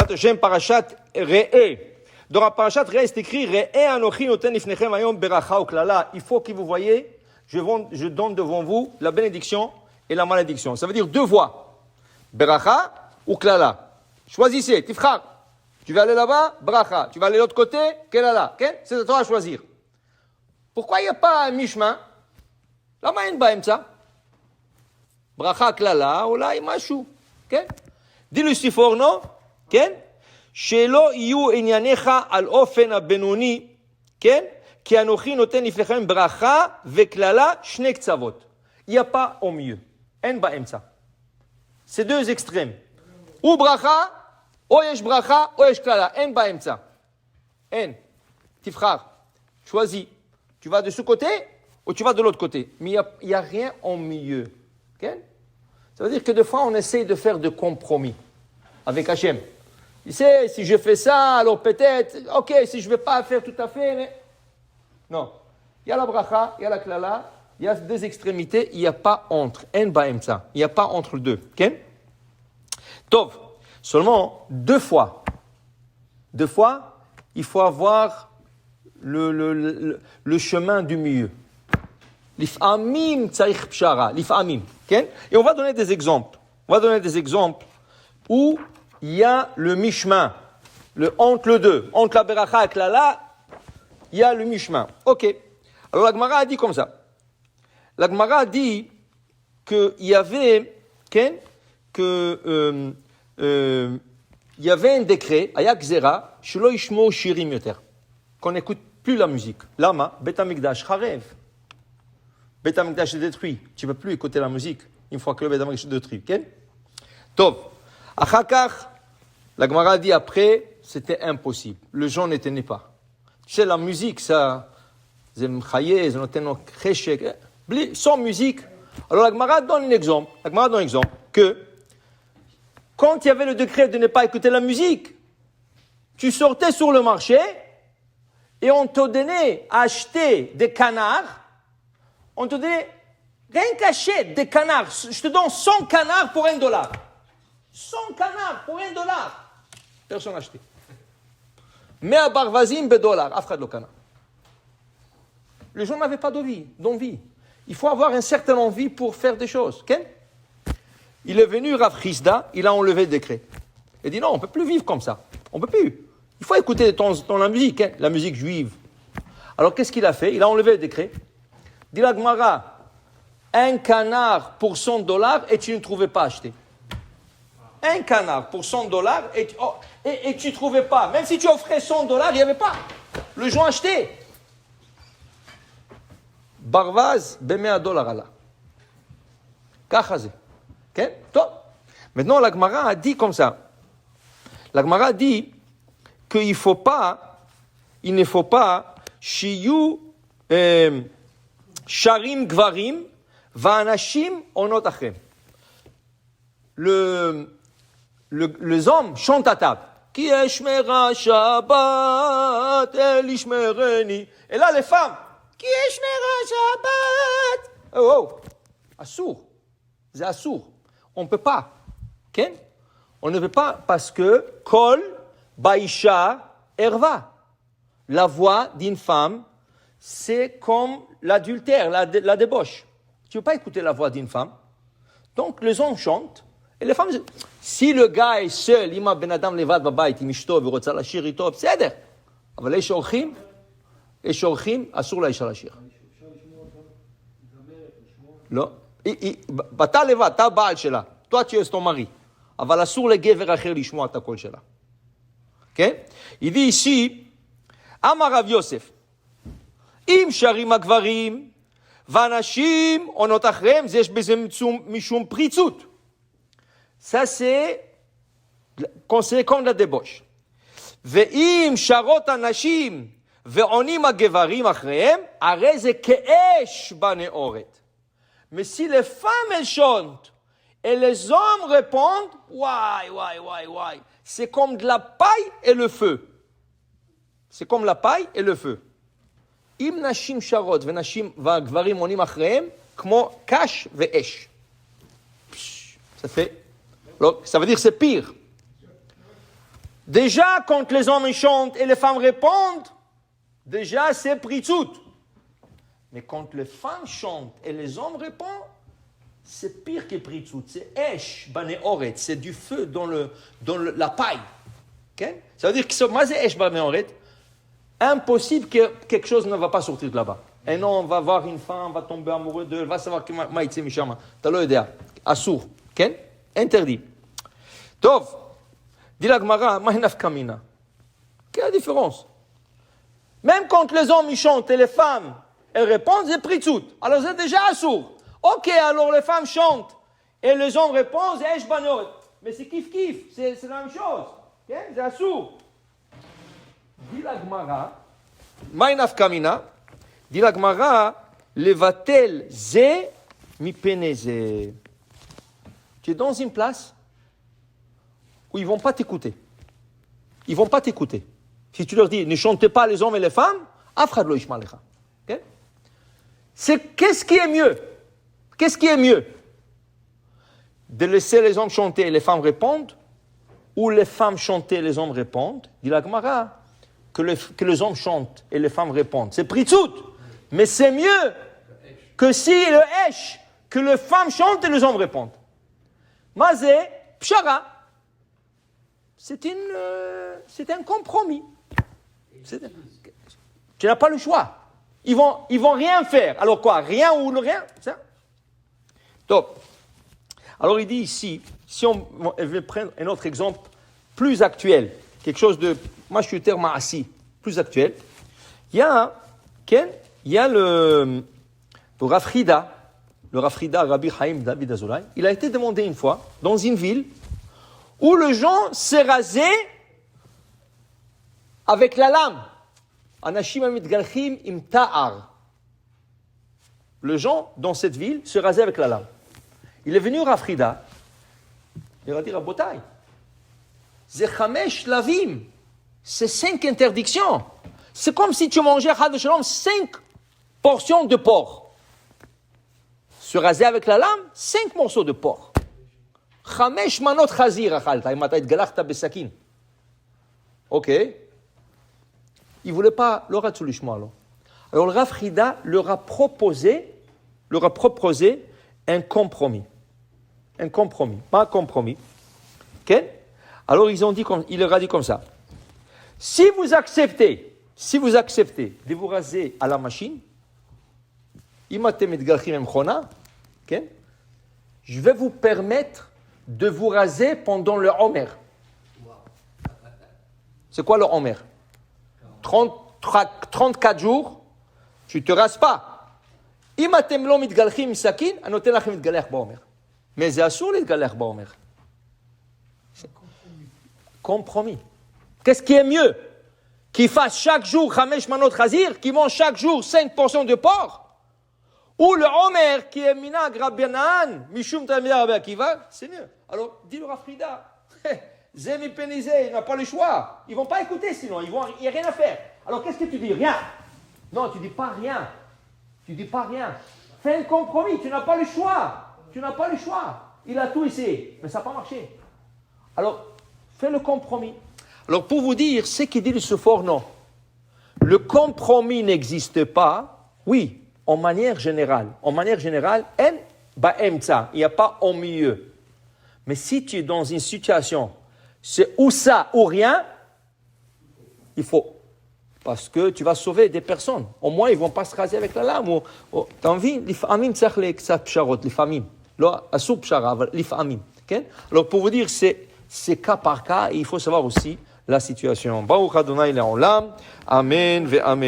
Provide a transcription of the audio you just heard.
Hashem parashat Re'eh. Dans la parashat Re'eh, c'est écrit Re'eh anochi noten lifnechem hayom beracha uklala. Il faut que vous voyez, je donne devant vous la bénédiction et la malédiction. Ça veut dire deux voies. Beracha ou klala. Choisissez, tifchar. Tu vas aller là-bas, bracha. Tu vas aller de l'autre côté, kelala. Okay? C'est à toi à choisir. Pourquoi il n'y a pas un mi-chemin? Lama en baemtza. Bracha klala, oulai mashu. Okay? Dis-le si fort, non? כן? שלא יהיו ענייניך על אופן הבינוני, כן? כי אנוכי נותן לפניכם ברכה וקללה שני קצוות. Il n'y a pas au milieu. אין באמצע. C'est deux extrêmes. ou ברכה, או יש ברכה, או יש קללה. אין באמצע. אין. תבחר. choisis. Tu vas de ce côté ou tu vas de l'autre côté. Mais il n'y a rien au milieu. Okay? Ça veut dire que des fois, on essaie de faire des compromis avec Hachem. Tu sais, si je fais ça, alors peut-être, ok, si je ne vais pas faire tout à fait, mais... Non. Il y a la bracha, il y a la klala, il y a deux extrémités, il n'y a pas entre. En baemtza. Il n'y a pas entre deux. Ok? Tov. Seulement, deux fois, il faut avoir le chemin du milieu. L'if'amim tzarich pshara. L'if'amim. Ok? Et on va donner des exemples. Où il y a le mi-chemin, entre le deux, entre la beracha et la klala, il y a le mi-chemin. Ok. Alors la Gemara a dit comme ça. La Gemara a dit qu'il y avait, il y avait un décret, ayak zera, shelo yishmo shirim yoter, qu'on n'écoute plus la musique. Lama, Bet Hamikdash charev. Bet Hamikdash est détruit. Tu ne peux plus écouter la musique une fois que le Bet Hamikdash est détruit. Ok? Tov. Achakach, la Gemara dit après, c'était impossible. Le gens ne tenaient pas. Tu sais, la musique, ça, sans musique. Alors la Gemara donne un exemple. Que quand il y avait le décret de ne pas écouter la musique, tu sortais sur le marché et on te donnait à acheter des canards. On te donnait rien qu'achète des canards. Je te donne 100 canards pour $1. 100 canards pour $1. Personne n'a acheté. Mais à Barvazim, $1, Afrad le canard. Les gens n'avaient pas d'envie. Il faut avoir une certaine envie pour faire des choses. Okay? Il est venu, Rav Chisda, il a enlevé le décret. Il dit non, on ne peut plus vivre comme ça. On ne peut plus. Il faut écouter la musique, hein, la musique juive. Alors qu'est-ce qu'il a fait? Il a enlevé le décret. Dit la Gemara, un canard pour $100 et tu ne trouvais pas acheté. Un canard pour $100 et tu ne trouvais pas. Même si tu offrais $100, il n'y avait pas. Le gens achetaient. Barvaz, $100 Allah. Kachazé. Ok? Maintenant, la Gemara a dit comme ça. La Gemara a dit qu'il ne faut pas, shiyu sharim gvarim va'anashim onot achem. Les hommes chantent à table. Ki eshmera Shabbat el ishmereni. Et là, les femmes. Ki eshmera Shabbat. Oh, assour. C'est assour. On ne peut pas. Okay? On ne peut pas parce que kol baisha erva. La voix d'une femme, c'est comme l'adultère, la débauche. Tu ne peux pas écouter la voix d'une femme. Donc, les hommes chantent. Et les femmes disent, si le gars est seul, ima ben adam levad babayit, im ishto, ורוצה לשיר איתו, בסדר. אבל יש אורחים, אסור לאישה לשיר. לא. אתה לבד, אתה הבעל שלה. toi tu es ton mari. אבל אסור לגבר אחר לשמוע את הקול שלה. כן? Il dit ici, אמר רב יוסף, אם שרים הגברים, ואנשים עונות אחריהם, יש בזה משום פריצות. Ça, c'est conséquent de la débauche. ואם שרות הנשים ועונים הגברים אחריהם, הרי זה כאש בנאורת. Mais si les femmes, elles chantent, et les hommes répondent, why, c'est comme de la paille et le feu. C'est comme la paille et le feu. אם נשים שרות והגברים עונים אחריהם, כמו קש ואש. Ça veut dire c'est pire. Déjà, quand les hommes chantent et les femmes répondent, déjà c'est pritzout. Mais quand les femmes chantent et les hommes répondent, c'est pire que pritzout. C'est esh baneoret, c'est du feu dans la paille. Okay? Ça veut dire que c'est esh baneoret. Impossible que quelque chose ne va pas sortir de là-bas. Et non, on va voir une femme, va tomber amoureux d'elle, va savoir que maïtse mishama. T'as l'idée. Assour. Okay? Interdit. Tov. Dit la Gemara, mahinaf kamina. Quelle est la différence? Même quand les hommes ils chantent et les femmes elles répondent, c'est pritzout. Alors c'est déjà assour. Ok, alors les femmes chantent et les hommes répondent, c'est esh banot. Mais c'est kiff, c'est la même chose. Okay? C'est assour. Dit la Gemara, mahinaf kamina. Dit la Gemara, levatel ze mi peneze. Tu es dans une place où ils ne vont pas t'écouter. Ils ne vont pas t'écouter. Si tu leur dis, ne chantez pas les hommes et les femmes, afrad lo ishma lecha. Qu'est-ce qui est mieux? Qu'est-ce qui est mieux? De laisser les hommes chanter et les femmes répondent, ou les femmes chanter et les hommes répondent? Dit la Gemara, que les hommes chantent et les femmes répondent. C'est pritzout, mais c'est mieux que si le esh, que les femmes chantent et les hommes répondent. Mazé, pshara. C'est un compromis. Tu n'as pas le choix. Ils vont rien faire. Alors quoi? Rien ou le rien? Ça? Top. Alors il dit ici, si on veut prendre un autre exemple plus actuel, quelque chose de, moi je suis terme assis, plus actuel. Il y a le Rav Hida, Rabbi Chaim David Azoulay, il a été demandé une fois dans une ville où le gens s'est rasé avec la lame. Anashim mitgalchim im ta'ar. Le gens dans cette ville se rasaient avec la lame. Il est venu Rav Hida, il a dit Rabotai, c'est chamesh lavim, c'est 5 interdictions. C'est comme si tu mangeais chad shalom 5 portions de porc. Se raser avec la lame, 5 morceaux de porc. Chamesh manot chazir achalta, imata itgalachta besakin. Ok. Il ne voulait pas le ratsulishma alors. Alors le Rav Hida leur a proposé un compromis. Un compromis, pas un compromis. Ok? Alors il leur a dit comme ça. Si vous acceptez de vous raser à la machine, je vais vous permettre de vous raser pendant le Homer. C'est quoi le Homer? 34 jours, tu ne te rases pas. Mais c'est assour les galères Homer. Compromis. Qu'est-ce qui est mieux? Qu'il fasse chaque jour Chamesh Manot Chazir, qu'il mange chaque jour 5 portions de porc? Ou le Homer qui est Minag Rabbi Naan, Mishum Tamir Rabbi Akiva, c'est mieux. Alors, dis le Rav Hida, Zemi Penizé, il n'a pas le choix. Ils ne vont pas écouter sinon, il n'y a rien à faire. Alors, qu'est-ce que tu dis? Rien. Non, tu ne dis pas rien. Tu ne dis pas rien. Fais un compromis, tu n'as pas le choix. Tu n'as pas le choix. Il a tout essayé, mais ça n'a pas marché. Alors, fais le compromis. Alors, pour vous dire, ce qu'il dit de ce fort non. Le compromis n'existe pas, oui, en manière générale. En manière générale, il n'y a pas au milieu. Mais si tu es dans une situation, c'est ou ça ou rien, il faut. Parce que tu vas sauver des personnes. Au moins, ils ne vont pas se raser avec la lame. Tu as envie? L'ifamim, c'est psharot, l'ifamim. L'ifamim. Alors, pour vous dire, c'est cas par cas, et il faut savoir aussi la situation. Baruch Adonai le'olam. Amen ve amen.